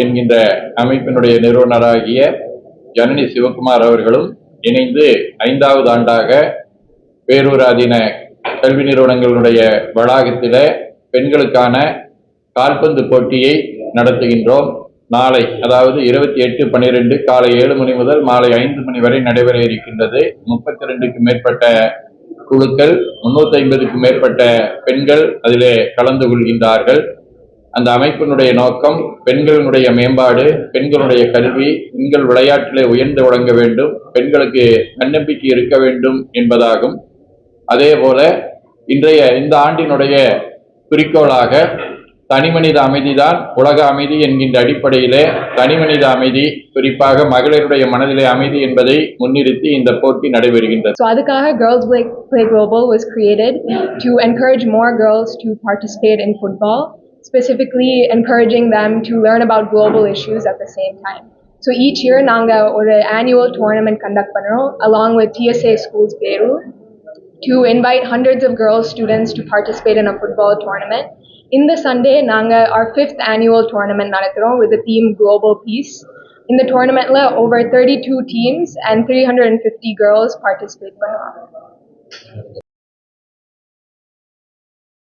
என்கின்ற அமைப்பினுடைய நிறுவனராகிய ஜனனி சிவகுமார் அவர்களும் இணைந்து 5வது ஆண்டாக பேரூராதீன கல்வி நிறுவனங்களுடைய வளாகத்தில பெண்களுக்கான கால்பந்து போட்டியை நடத்துகின்றோம். நாளை, அதாவது 28/12 காலை 7 மணி முதல் மாலை 5 மணி வரை நடைபெற இருக்கின்றது. 32க்கும் மேற்பட்ட குழுக்கள், 350க்கும் மேற்பட்ட பெண்கள் அதிலே கலந்து கொள்கின்றார்கள். அந்த அமைப்பினுடைய நோக்கம் பெண்களுடைய மேம்பாடு, பெண்களுடைய கல்வி, பெண்கள் விளையாட்டிலே உயர்ந்து விளங்க வேண்டும், பெண்களுக்கு தன்னம்பிக்கை இருக்க வேண்டும் என்பதாகும். அதே போல இந்த ஆண்டினுடைய குறிக்கோளாக தனிமனித அமைதிதான் உலக அமைதி என்கின்ற அடிப்படையிலே தனிமனித அமைதி, குறிப்பாக மகளிருடைய மனதிலே அமைதி என்பதை முன்னிறுத்தி இந்த போட்டி நடைபெறுகின்றது. So அதுக்காக Girls Play Global was created to encourage more girls to participate in football, specifically encouraging them to learn about global issues at the same time. So each year நாங்க ஒரு annual tournament conduct பண்றோம் along with TSA Schools Peru to invite hundreds of girls students to participate in a football tournament. In the Sunday, our 5th annual tournament with the theme Global Peace. In the tournament, over 32 teams and 350 girls participate.